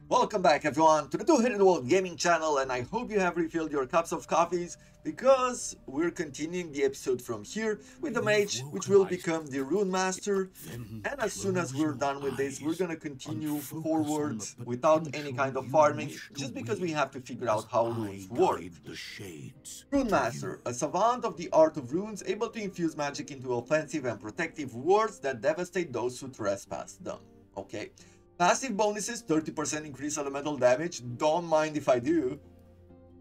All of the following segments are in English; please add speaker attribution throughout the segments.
Speaker 1: Welcome back everyone to the Two-Headed Wolf Gaming channel, and I hope you have refilled your cups of coffees because we're continuing the episode from here with the Mage, which will become the Runemaster. And as soon as we're done with this, we're gonna continue forward without any kind of farming, just because we have to figure out how runes work. Runemaster, a savant of the art of runes, able to infuse magic into offensive and protective wards that devastate those who trespass them. Okay. Passive bonuses, 30% increase elemental damage. Don't mind if I do.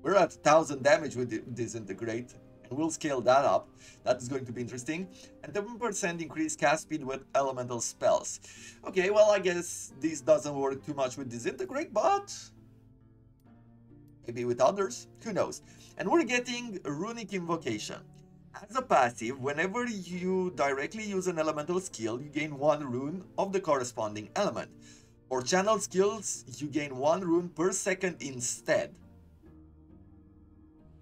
Speaker 1: We're at 1000 damage with Disintegrate, and we'll scale that up. That is going to be interesting. And 7% increase cast speed with elemental spells. Okay, well, I guess this doesn't work too much with Disintegrate, but maybe with others. Who knows? And we're getting Runic Invocation. As a passive, whenever you directly use an elemental skill, you gain 1 rune of the corresponding element. For channel skills, you gain 1 rune per second instead.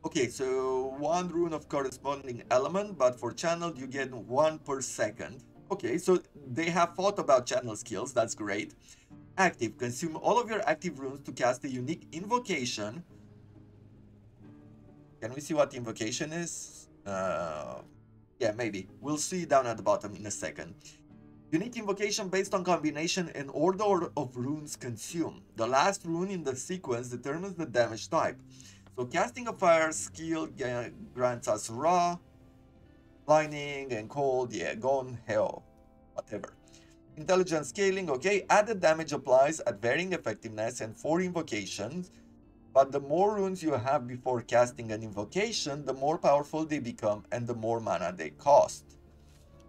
Speaker 1: Okay, so 1 rune of corresponding element, but for channel you get 1 per second. Okay, so they have thought about channel skills, that's great. Active, consume all of your active runes to cast a unique invocation. Can we see what the invocation is? Yeah, maybe. We'll see down at the bottom in a second. Unique invocation based on combination and order of runes consumed. The last rune in the sequence determines the damage type. So casting a fire skill grants us raw, lightning, and cold, yeah, gone, hell, whatever. Intelligence scaling, okay. Added damage applies at varying effectiveness and 4 invocations. But the more runes you have before casting an invocation, the more powerful they become and the more mana they cost.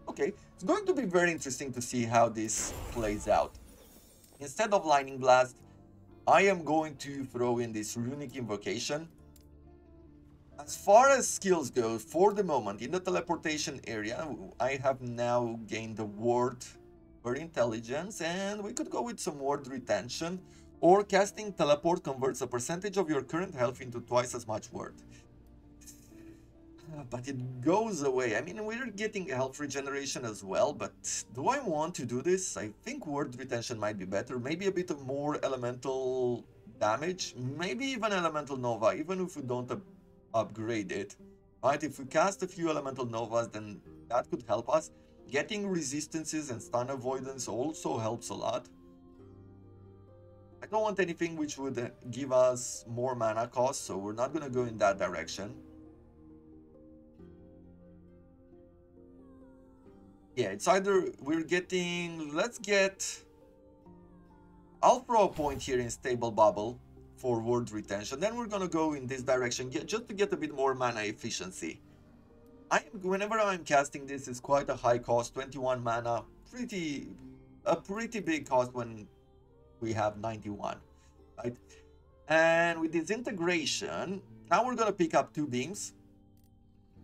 Speaker 1: Okay, it's going to be very interesting to see how this plays out. Instead of Lightning Blast, I am going to throw in this Runic Invocation. As far as skills go, for the moment, in the teleportation area, I have now gained the word for intelligence, and we could go with some word retention, or casting teleport converts a percentage of your current health into twice as much word. But it goes away. I mean, we're getting health regeneration as well, but do I want to do this? I think word retention might be better. Maybe a bit of more elemental damage. Maybe even elemental nova, even if we don't upgrade it. Right, if we cast a few elemental novas, then that could help us. Getting resistances and stun avoidance also helps a lot. I don't want anything which would give us more mana cost, so we're not going to go in that direction. Yeah, it's either we're getting... Let's get... I'll throw a point here in Stable Bubble for word retention. Then we're going to go in this direction just to get a bit more mana efficiency. Whenever I'm casting this, it's quite a high cost, 21 mana. A pretty big cost when we have 91, right? And with this integration, now we're going to pick up 2 beams.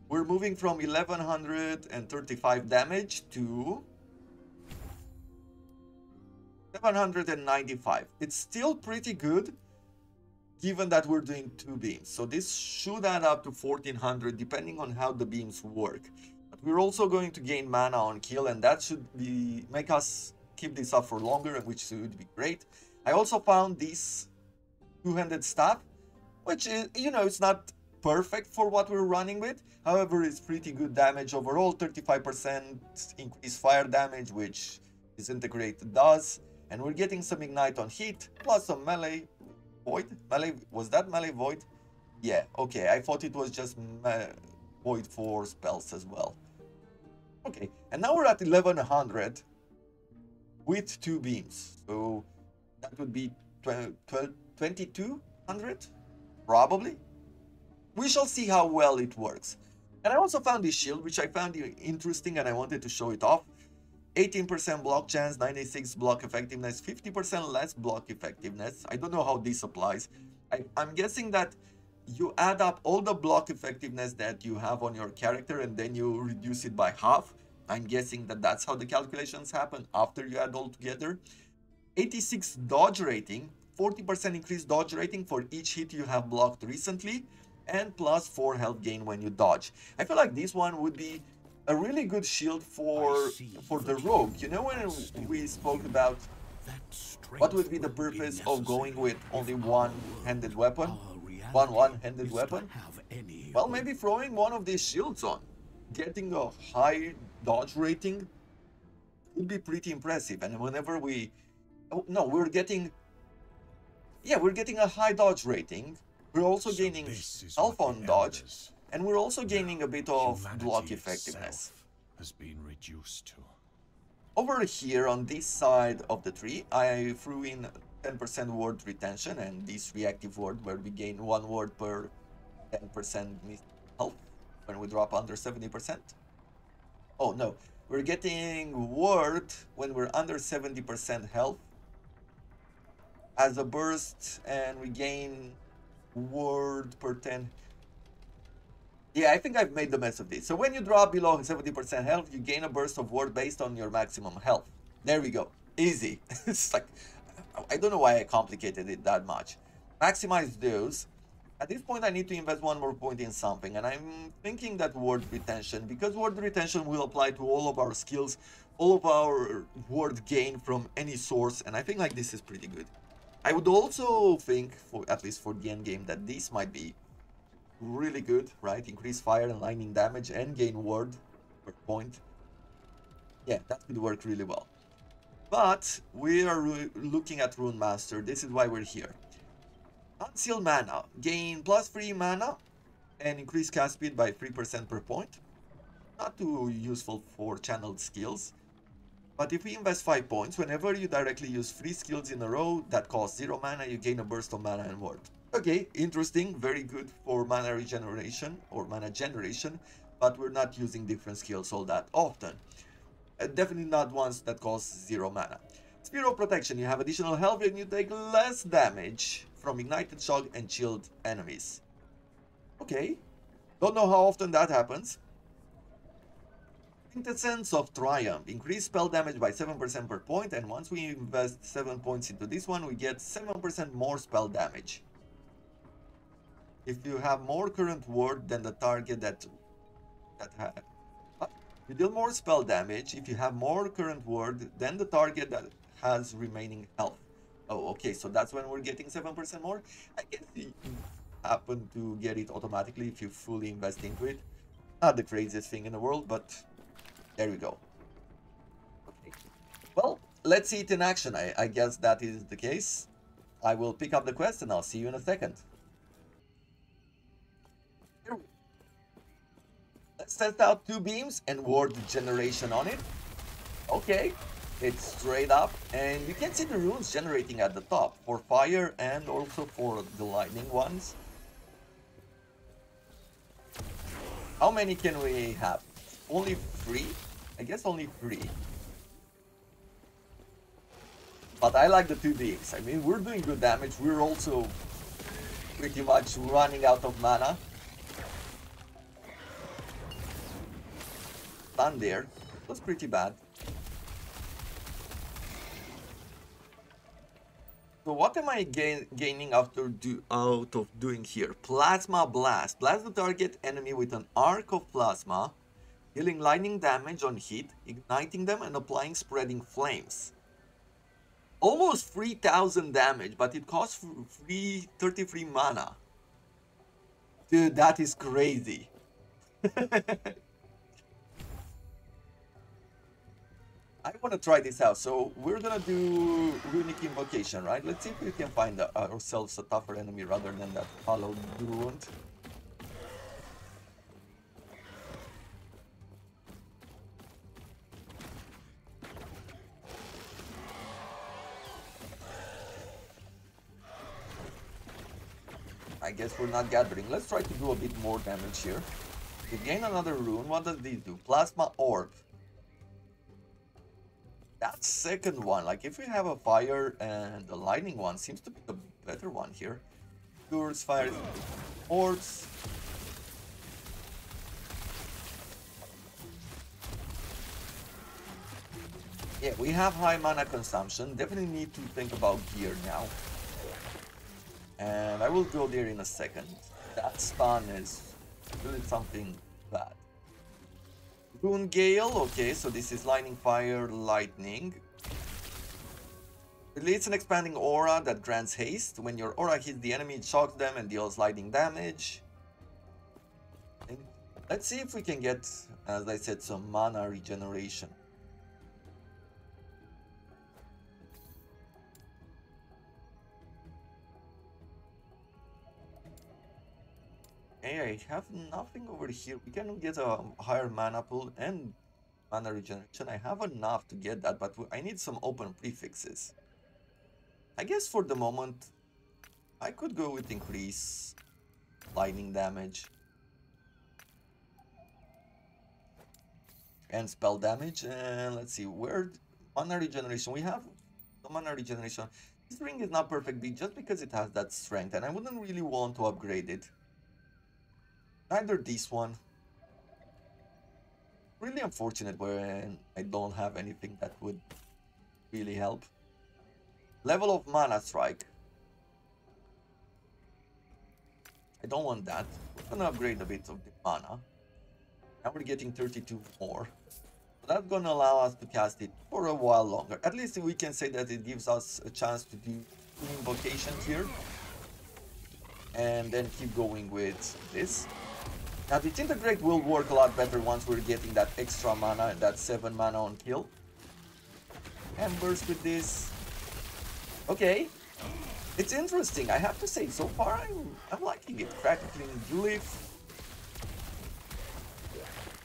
Speaker 1: We're moving from 1135 damage to 795. It's still pretty good, given that we're doing 2 beams. So this should add up to 1400, depending on how the beams work. But we're also going to gain mana on kill, and that should make us keep this up for longer, which would be great. I also found this 2-handed staff, which is, you know, it's not perfect for what we're running with. However, it's pretty good damage overall. 35% increased fire damage, which Disintegrate does. And we're getting some ignite on hit, plus some melee void. Was that melee void? Yeah, okay. I thought it was just void for spells as well. Okay, and now we're at 1100 with 2 beams. So that would be 2200, probably. We shall see how well it works. And I also found this shield, which I found interesting and I wanted to show it off. 18% block chance, 96 block effectiveness, 50% less block effectiveness. I don't know how this applies. I'm guessing that you add up all the block effectiveness that you have on your character and then you reduce it by half. I'm guessing that that's how the calculations happen after you add all together. 86 dodge rating, 40% increased dodge rating for each hit you have blocked recently, and plus 4 health gain when you dodge. I feel like this one would be a really good shield for the rogue. You know, when we spoke about What would be the purpose of going with only one-handed weapon? One-handed weapon? Well, maybe throwing one of these shields on. Getting a high dodge rating would be pretty impressive. And whenever we... Oh, no, we're getting... Yeah, we're getting a high dodge rating. We're also gaining health on dodge. And we're also gaining a bit of block effectiveness.
Speaker 2: Has been reduced to.
Speaker 1: Over here on this side of the tree, I threw in 10% word retention and this reactive word where we gain 1 word per 10% health when we drop under 70%. Oh no, we're getting word when we're under 70% health as a burst and we gain word per 10. Yeah, I think I've made the mess of this. So when you drop below 70% health, you gain a burst of ward based on your maximum health. There we go. Easy. It's like, I don't know why I complicated it that much. Maximize those. At this point, I need to invest 1 more point in something. And I'm thinking that word retention, because word retention will apply to all of our skills, all of our word gain from any source. And I think like this is pretty good. I would also think, for at least for the end game, that this might be really good, right? Increase fire and lightning damage and gain ward per point. Yeah, that could work really well. But we are looking at Runemaster. This is why we're here. Unsealed mana. Gain +3 mana and increase cast speed by 3% per point. Not too useful for channeled skills. But if we invest 5 points, whenever you directly use 3 skills in a row that cost 0 mana, you gain a burst of mana and ward. Okay, interesting, very good for mana regeneration or mana generation, but we're not using different skills all that often. Definitely not ones that cost 0 mana. Spear of Protection, you have additional health and you take less damage from ignited shock and chilled enemies. Okay, don't know how often that happens. Quintessence of Triumph, increase spell damage by 7% per point, and once we invest 7 points into this one, we get 7% more spell damage. If you have more current word than the target you deal more spell damage if you have more current word than the target that has remaining health. Oh, okay, so that's when we're getting 7% more. I guess you happen to get it automatically if you fully invest into it. Not the craziest thing in the world, but there we go. Okay. Well, let's see it in action. I guess that is the case. I will pick up the quest and I'll see you in a second. Let's test out 2 beams and ward generation on it. Okay, it's straight up, and you can see the runes generating at the top for fire and also for the lightning ones. How many can we have? Only 3? I guess only 3. But I like the 2 beams. I mean, we're doing good damage. We're also pretty much running out of mana. Stun there. That's pretty bad. So what am I gaining out of doing here? Plasma Blast. Blast the target enemy with an arc of plasma, dealing lightning damage on hit, igniting them and applying spreading flames. Almost 3000 damage, but it costs 33 mana. Dude, that is crazy. I want to try this out, so we're gonna do Runic Invocation, right? Let's see if we can find ourselves a tougher enemy rather than that hollow Druid. I guess we're not gathering. Let's try to do a bit more damage here. We gain another rune. What does this do? Plasma Orb. That second one, like if we have a fire and a lightning one, seems to be the better one here. Cures, fires, orbs. Yeah, we have high mana consumption. Definitely need to think about gear now. And I will go there in a second. That stun is really something bad. Rune Gale, okay, so this is lightning, fire, lightning. Release an expanding aura that grants haste. When your aura hits the enemy, it shocks them and deals lightning damage. And let's see if we can get, as I said, some mana regeneration. Hey, I have nothing over here. We can get a higher mana pool and mana regeneration. I have enough to get that, but I need some open prefixes. I guess for the moment, I could go with increase lightning damage and spell damage. And let's see, where mana regeneration. We have the mana regeneration. This ring is not perfect just because it has that strength, and I wouldn't really want to upgrade it. Neither this one. Really unfortunate when I don't have anything that would really help. Level of mana strike. I don't want that. We're gonna upgrade a bit of the mana. Now we're getting 32 more. So that's gonna allow us to cast it for a while longer. At least we can say that it gives us a chance to do 2 invocations here. And then keep going with this. Now the Disintegrate will work a lot better once we're getting that extra mana, that 7 mana on kill. And burst with this. Okay. It's interesting, I have to say, so far I'm liking it. Practically Duleaf.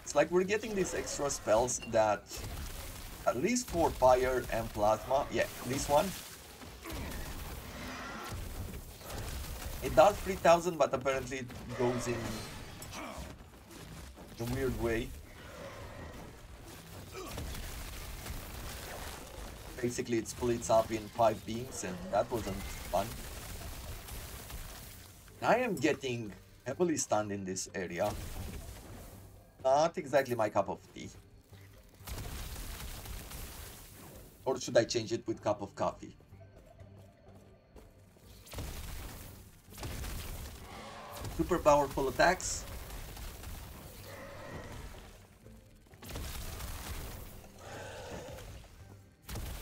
Speaker 1: It's like we're getting these extra spells that, at least for fire and plasma, yeah, this one. It does 3000, but apparently it goes in a weird way. Basically it splits up in 5 beams, and that wasn't fun. I am getting heavily stunned in this area. Not exactly my cup of tea. Or should I change it with cup of coffee? Super powerful attacks.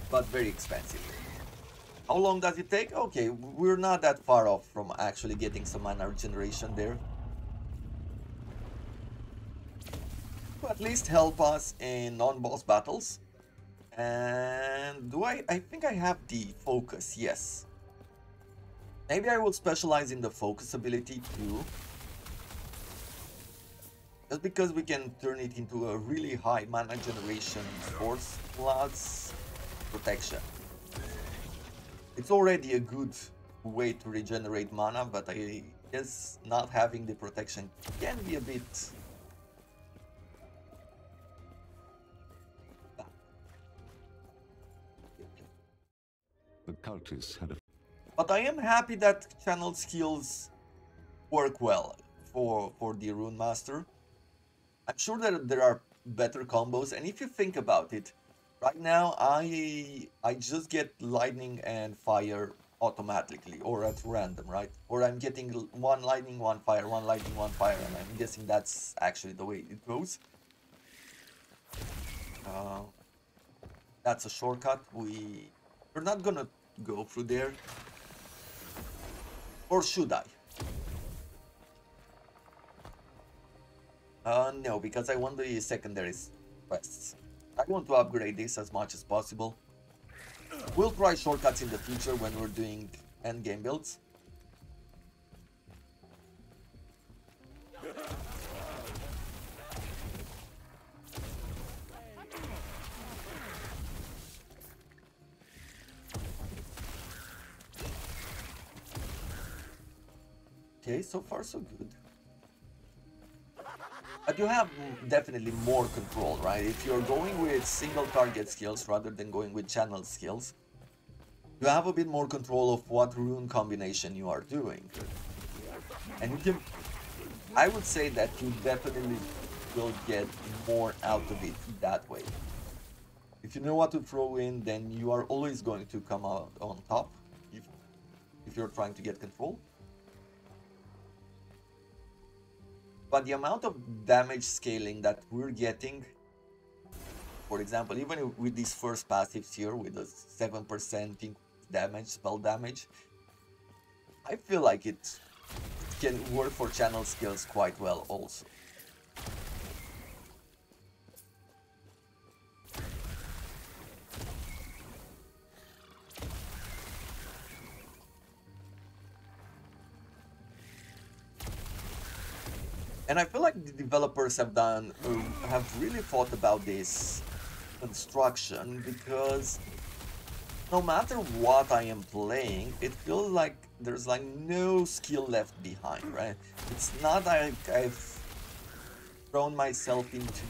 Speaker 1: But very expensive. How long does it take? Okay, we're not that far off from actually getting some mana regeneration there. To at least help us in non-boss battles. And do I think I have the focus, yes. Maybe I will specialize in the focus ability too. Just because we can turn it into a really high mana generation force plus protection. It's already a good way to regenerate mana, but I guess not having the protection can be a bit...
Speaker 2: The cultists had a...
Speaker 1: But I am happy that channel skills work well for the Runemaster. I'm sure that there are better combos, and if you think about it, right now I just get lightning and fire automatically or at random, right? Or I'm getting 1 lightning, 1 fire, 1 lightning, 1 fire, and I'm guessing that's actually the way it goes. That's a shortcut. We're not gonna go through there. Or should I? No, because I want the secondary quests. I want to upgrade this as much as possible. We'll try shortcuts in the future when we're doing endgame builds. Okay, so far so good. But you have definitely more control, right? If you're going with single target skills rather than going with channel skills, you have a bit more control of what rune combination you are doing. And you can, I would say that you definitely will get more out of it that way. If you know what to throw in, then you are always going to come out on top if you're trying to get control. But the amount of damage scaling that we're getting, for example, even with these first passives here with a 7% increase damage, spell damage. I feel like it can work for channel skills quite well also. And I feel like the developers have really thought about this construction, because no matter what I am playing, it feels like there's like no skill left behind, right? It's not like I've thrown myself into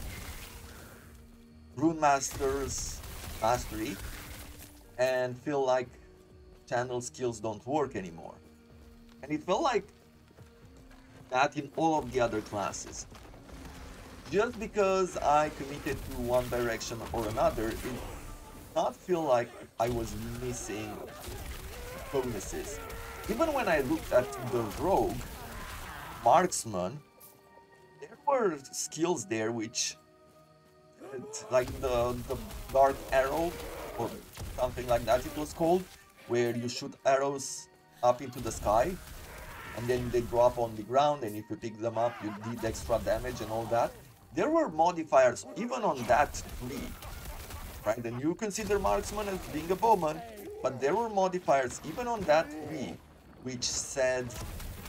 Speaker 1: Runemaster's mastery and feel like channel skills don't work anymore. And it felt like that in all of the other classes. Just because I committed to one direction or another, it did not feel like I was missing bonuses. Even when I looked at the rogue marksman, there were skills there which, like the dark arrow or something like that it was called, where you shoot arrows up into the sky and then they drop on the ground, and if you pick them up you did extra damage and all that. There were modifiers even on that tree, right? And you consider marksman as being a bowman, but there were modifiers even on that tree which said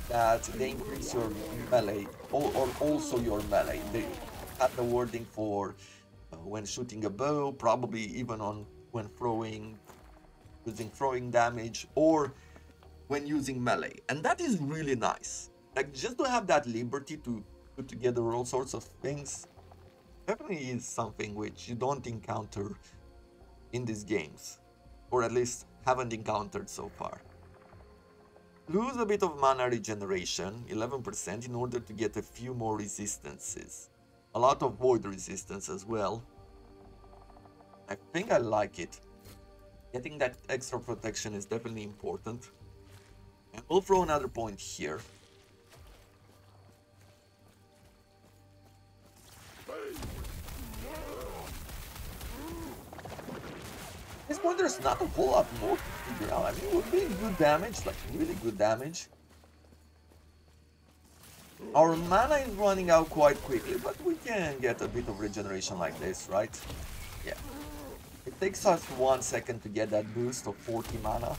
Speaker 1: that they increase your melee or also your melee. They had the wording for when shooting a bow, probably even on when using throwing damage, or when using melee. And that is really nice. Like, just to have that liberty to put together all sorts of things definitely is something which you don't encounter in these games, or at least haven't encountered so far. Lose a bit of mana regeneration, 11%, in order to get a few more resistances. A lot of void resistance as well. I think I like it. Getting that extra protection is definitely important. And we'll throw another point here. At this point, there's not a whole lot more to figure out. I mean, we're doing good damage, like really good damage. Our mana is running out quite quickly, but we can get a bit of regeneration like this, right? Yeah. It takes us 1 second to get that boost of 40 mana.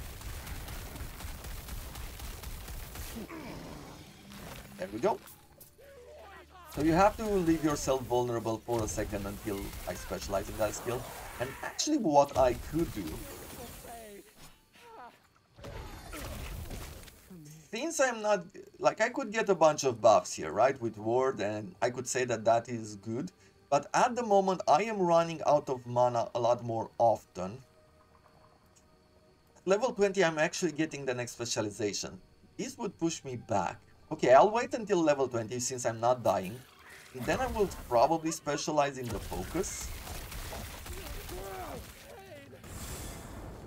Speaker 1: There we go. So you have to leave yourself vulnerable for a second until I specialize in that skill. And actually what I could do, since I'm not, like, I could get a bunch of buffs here, right, with ward, and I could say that that is good. But at the moment I am running out of mana a lot more often. At level 20 I'm actually getting the next specialization. This would push me back. Okay, I'll wait until level 20 since I'm not dying. And then I will probably specialize in the focus.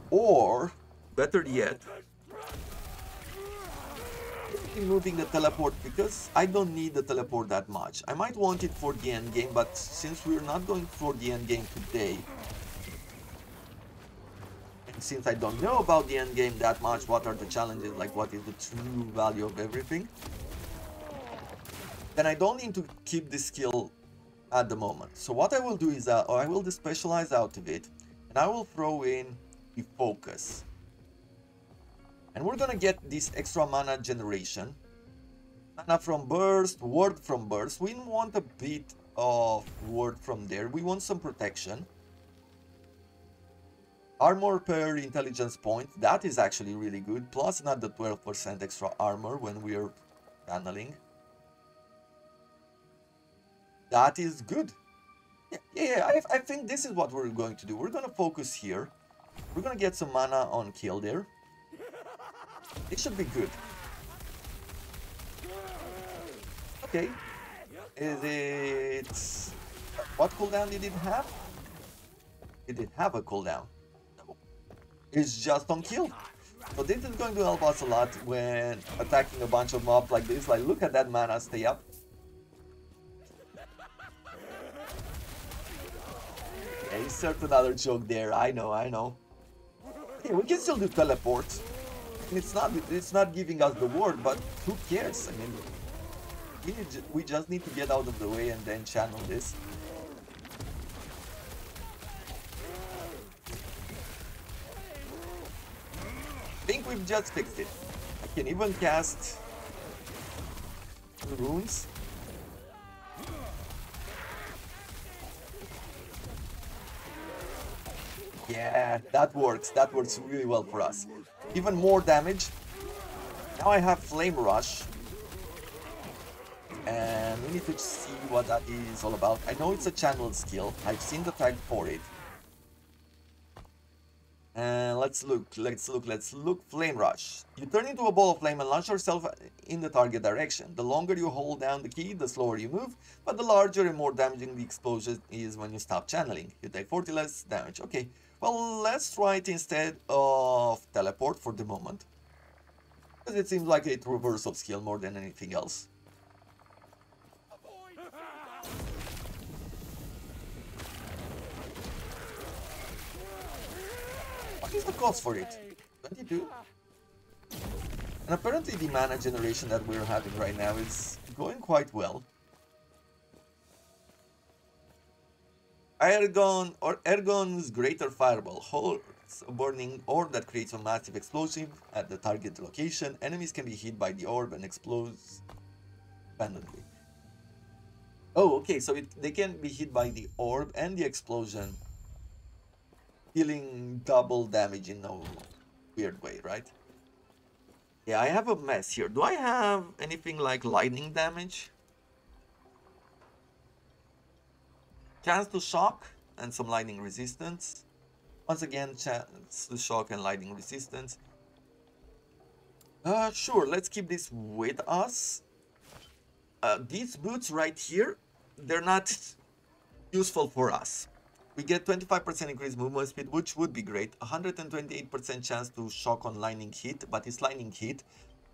Speaker 1: Or, better yet, moving the teleport, because I don't need the teleport that much. I might want it for the end game, but since we're not going for the end game today, and since I don't know about the end game that much, what are the challenges, like what is the true value of everything, then I don't need to keep this skill at the moment. So what I will do is I will despecialize out of it, and I will throw in the focus. And we're gonna get this extra mana generation. Mana from burst, ward from burst. We want a bit of ward from there. We want some protection. Armor per intelligence point. That is actually really good. Plus another 12% extra armor when we are channeling. That is good. I think this is what we're going to do. We're gonna focus here. We're gonna get some mana on kill there. It should be good. Okay. Is it... What cooldown did it have? Did it have a cooldown? No. It's just on kill. So this is going to help us a lot when attacking a bunch of mobs like this. Like, look at that mana stay up. Okay, insert another joke there. I know. Okay, we can still do teleport. And it's not giving us the word, but who cares? I mean, we just need to get out of the way and then channel this. I think we've just fixed it. I can even cast runes. Yeah, that works. That works really well for us. Even more damage. Now I have Flame Rush. And we need to see what that is all about. I know it's a channel skill. I've seen the tag for it. And let's look. Flame Rush. You turn into a ball of flame and launch yourself in the target direction. The longer you hold down the key, the slower you move, but the larger and more damaging the explosion is when you stop channeling. You take 40 less damage. Okay, well, let's try it instead of teleport for the moment. Because it seems like a reversal skill more than anything else. What is the cost for it? 22? And apparently the mana generation that we're having right now is going quite well. Ergon's Greater Fireball holds a burning orb that creates a massive explosion at the target location. Enemies can be hit by the orb and explode independently. Oh, okay, so they can be hit by the orb and the explosion, dealing double damage in a weird way, right? Yeah, I have a mess here. Do I have anything like lightning damage? Chance to shock and some lightning resistance. Once again, chance to shock and lightning resistance. Sure, let's keep this with us. These boots right here, they're not useful for us. We get 25% increased movement speed, which would be great. 128% chance to shock on lightning hit, but it's lightning hit.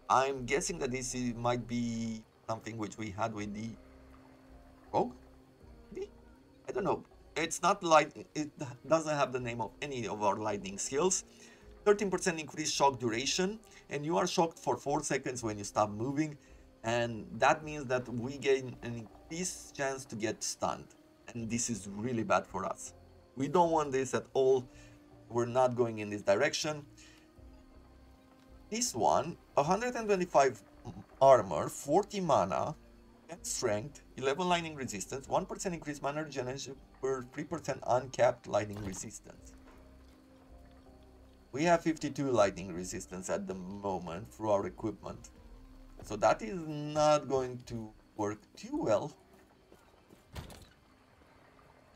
Speaker 1: I'm guessing that this might be something which we had with the rogue. Maybe? I don't know. It's not light. It doesn't have the name of any of our lightning skills. 13% increased shock duration, and you are shocked for 4 seconds when you stop moving, and that means that we gain an increased chance to get stunned. And this is really bad for us. We don't want this at all. We're not going in this direction. This one, 125 armor, 40 mana, 10 strength, 11 lightning resistance, 1% increased mana regeneration per 3% uncapped lightning resistance. We have 52 lightning resistance at the moment through our equipment. So that is not going to work too well.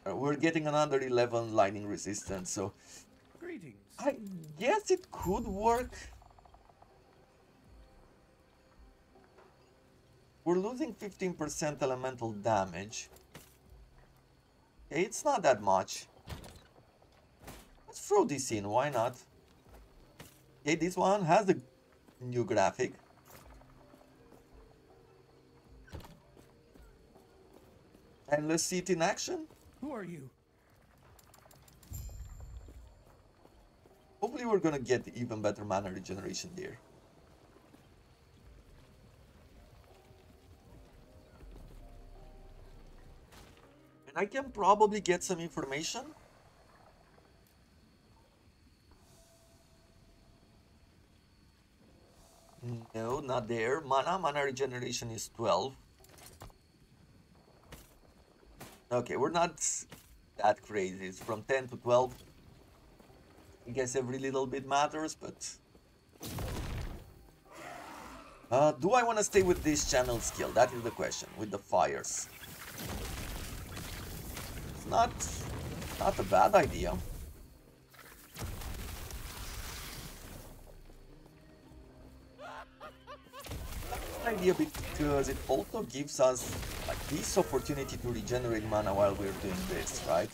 Speaker 1: We're getting another 11 lightning resistance, so
Speaker 3: Greetings.
Speaker 1: I guess it could work. We're losing 15% elemental damage. Okay, it's not that much. Let's throw this in, why not? Okay, this one has a new graphic. And let's see it in action.
Speaker 3: Who are you?
Speaker 1: Hopefully we're gonna get even better mana regeneration there. And I can probably get some information. No, not there. Mana regeneration is 12. Okay, we're not that crazy. It's from 10 to 12. I guess every little bit matters, but... do I want to stay with this channel skill? That is the question, with the fires. It's not a bad idea. Idea because it also gives us like this opportunity to regenerate mana while we're doing this, right?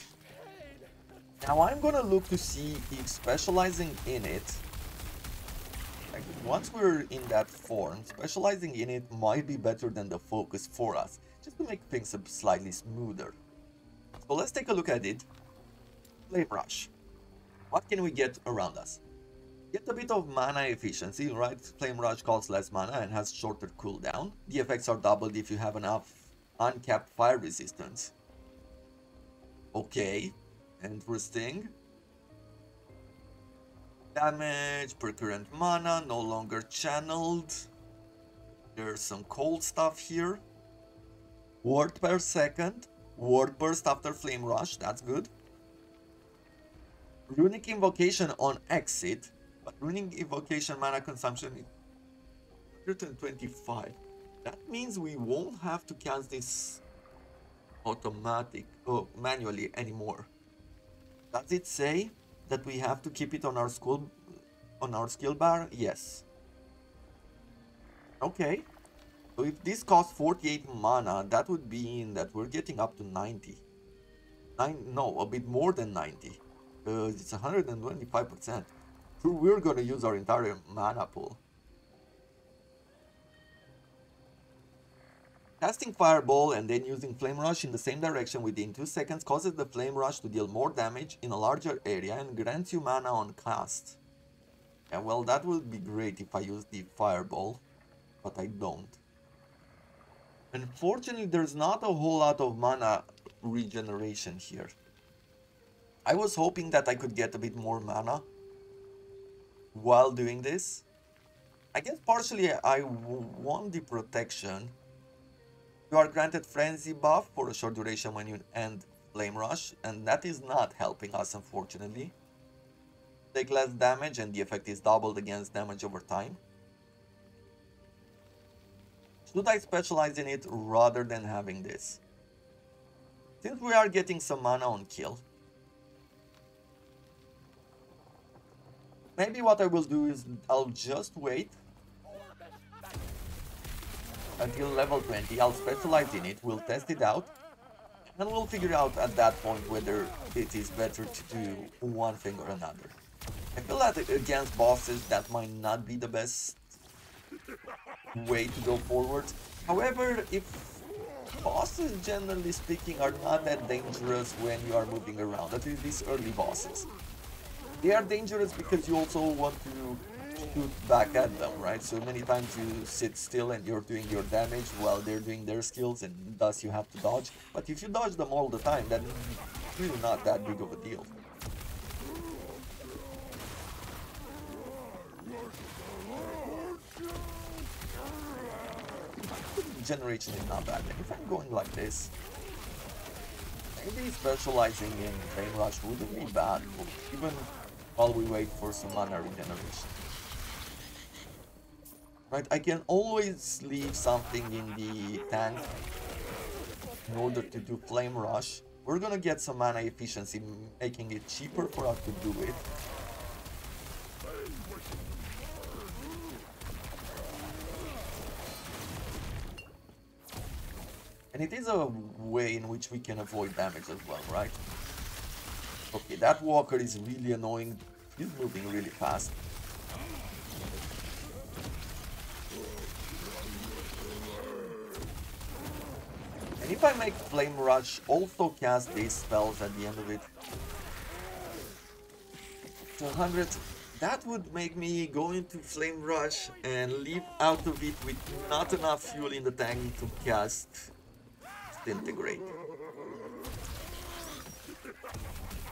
Speaker 1: Now I'm gonna look to see if specializing in it, like once we're in that form, specializing in it might be better than the focus for us, just to make things slightly smoother. So let's take a look at it. Flame Rush. What can we get around us? Get a bit of mana efficiency, right? Flame Rush costs less mana and has shorter cooldown. The effects are doubled if you have enough uncapped fire resistance. Okay, interesting. Damage per current mana, no longer channeled. There's some cold stuff here. Ward per second. Ward burst after Flame Rush, that's good. Runic Invocation on exit, but Runic Invocation mana consumption is 125. That means we won't have to cast this manually anymore. Does it say that we have to keep it on our skill bar? Yes. Okay. So if this costs 48 mana, that would mean that we're getting up to 90. No, a bit more than 90. It's 125%. So we're gonna use our entire mana pool. Casting Fireball and then using Flame Rush in the same direction within 2 seconds causes the Flame Rush to deal more damage in a larger area and grants you mana on cast. Yeah, well, that would be great if I use the Fireball, but I don't. Unfortunately, there's not a whole lot of mana regeneration here. I was hoping that I could get a bit more mana while doing this. I guess partially I want the protection. You are granted Frenzy buff for a short duration when you end Flame Rush, and that is not helping us, unfortunately. Take less damage and the effect is doubled against damage over time. Should I specialize in it rather than having this? Since we are getting some mana on kill, maybe what I will do is I'll just wait until level 20, I'll specialize in it, we'll test it out, and we'll figure out at that point whether it is better to do one thing or another. I feel that against bosses that might not be the best way to go forward. However, if bosses, generally speaking, are not that dangerous when you are moving around, at least these early bosses. They are dangerous because you also want to shoot back at them, right? So many times you sit still and you're doing your damage while they're doing their skills, and thus you have to dodge. But if you dodge them all the time, then it's really not that big of a deal. Generation is not bad. And if I'm going like this, maybe specializing in Flame Rush wouldn't be bad, even while we wait for some mana regeneration. Right, I can always leave something in the tank in order to do Flame Rush. We're gonna get some mana efficiency, making it cheaper for us to do it. And it is a way in which we can avoid damage as well, right? Okay, that walker is really annoying. He's moving really fast. And if I make Flame Rush, also cast these spells at the end of it. 200, that would make me go into Flame Rush and leave out of it with not enough fuel in the tank to cast Disintegrate.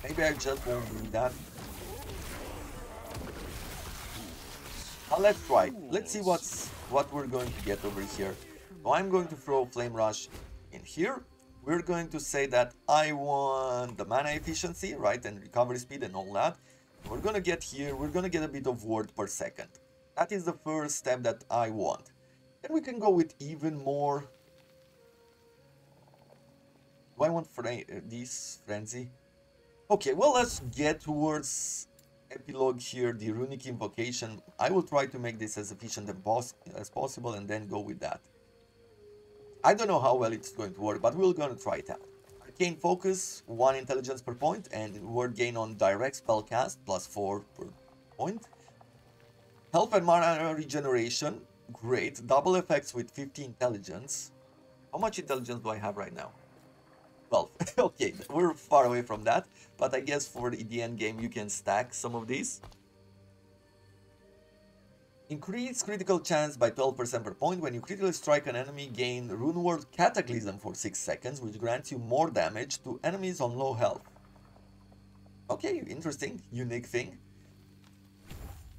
Speaker 1: Maybe I just won't do that. Now let's try. Let's see what we're going to get over here. So I'm going to throw Flame Rush in here. We're going to say that I want the mana efficiency, right, and recovery speed and all that. We're gonna get here, we're gonna get a bit of ward per second. That is the first step that I want. Then we can go with even more. Do I want this frenzy? Okay, well, let's get towards epilogue here, the runic invocation. I will try to make this as efficient as possible and then go with that. I don't know how well it's going to work, but we're going to try it out. Arcane Focus, 1 intelligence per point, and word gain on direct spell cast, +4 per point. Health and mana regeneration, great. Double effects with 50 intelligence. How much intelligence do I have right now? 12. Okay, we're far away from that, but I guess for the end game you can stack some of these. Increase critical chance by 12% per point. When you critically strike an enemy, gain Rune World Cataclysm for 6 seconds, which grants you more damage to enemies on low health. Okay, interesting, unique thing.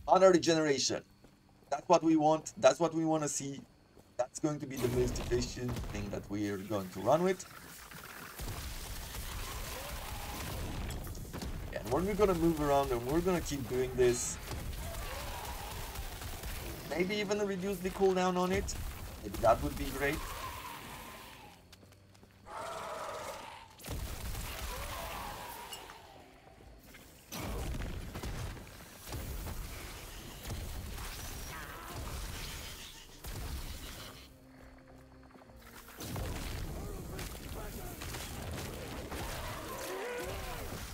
Speaker 1: Mana regeneration. That's what we want. That's what we want to see. That's going to be the most efficient thing that we are going to run with. And we're going to move around and we're going to keep doing this. Maybe even reduce the cooldown on it. Maybe that would be great.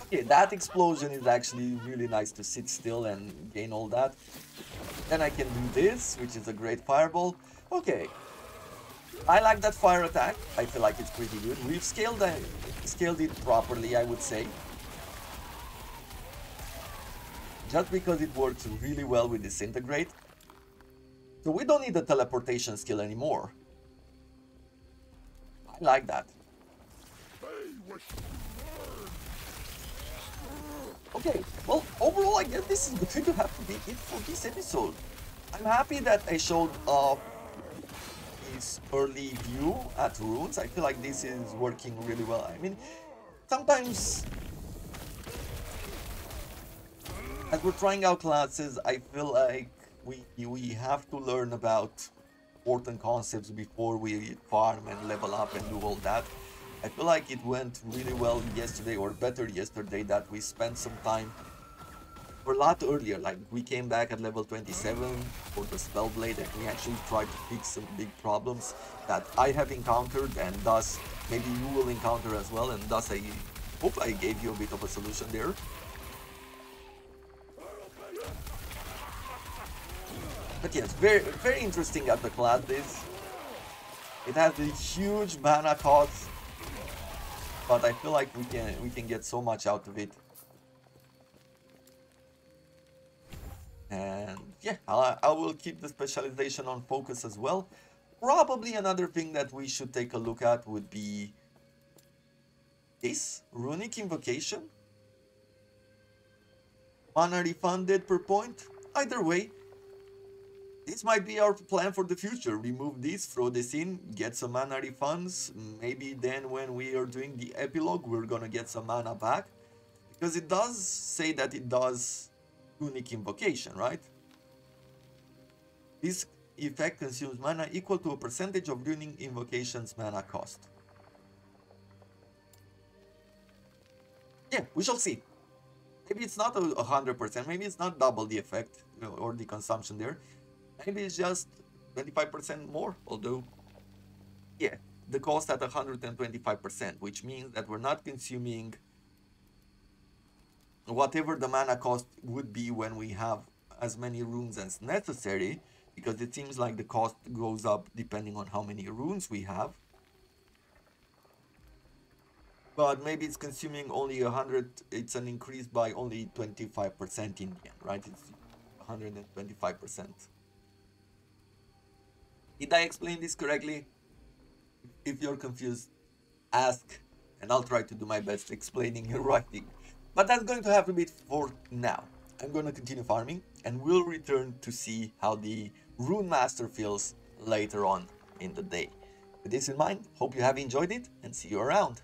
Speaker 1: Okay, that explosion is actually really nice to sit still and gain all that. Then I can do this, which is a great fireball. Okay, I like that fire attack. I feel like it's pretty good. We've scaled it properly, I would say. Just because it works really well with Disintegrate. So we don't need the teleportation skill anymore. I like that. Okay, well, overall, I guess this is going to have to be it for this episode. I'm happy that I showed this early view at runes. I feel like this is working really well. I mean, sometimes as we're trying out classes, I feel like we have to learn about important concepts before we farm and level up and do all that. I feel like it went really well yesterday, or better yesterday, that we spent some time a lot earlier. Like, we came back at level 27 for the Spellblade and we actually tried to fix some big problems that I have encountered, and thus maybe you will encounter as well, and thus I hope I gave you a bit of a solution there. But yes, very interesting at the class is. It has a huge mana cost, but I feel like we can get so much out of it. And yeah, I will keep the specialization on focus as well. Probably another thing that we should take a look at would be this Runic Invocation. Mana refunded per point. Either way, this might be our plan for the future. Remove this, throw this in, get some mana refunds. Maybe then when we are doing the epilogue, we're gonna get some mana back. Because it does say that it does Runic Invocation, right? This effect consumes mana equal to a percentage of Runic Invocation's mana cost. Yeah, we shall see. Maybe it's not 100%, maybe it's not double the effect, or the consumption there. Maybe it's just 25% more, although, yeah, the cost at 125%, which means that we're not consuming whatever the mana cost would be when we have as many runes as necessary, because it seems like the cost goes up depending on how many runes we have. But maybe it's consuming only 100, it's an increase by only 25% in the end, right? It's 125%. Did I explain this correctly? If you're confused, ask, and I'll try to do my best explaining your writing. But that's going to have to be it for now. I'm going to continue farming, and we'll return to see how the Runemaster feels later on in the day. With this in mind, hope you have enjoyed it, and see you around.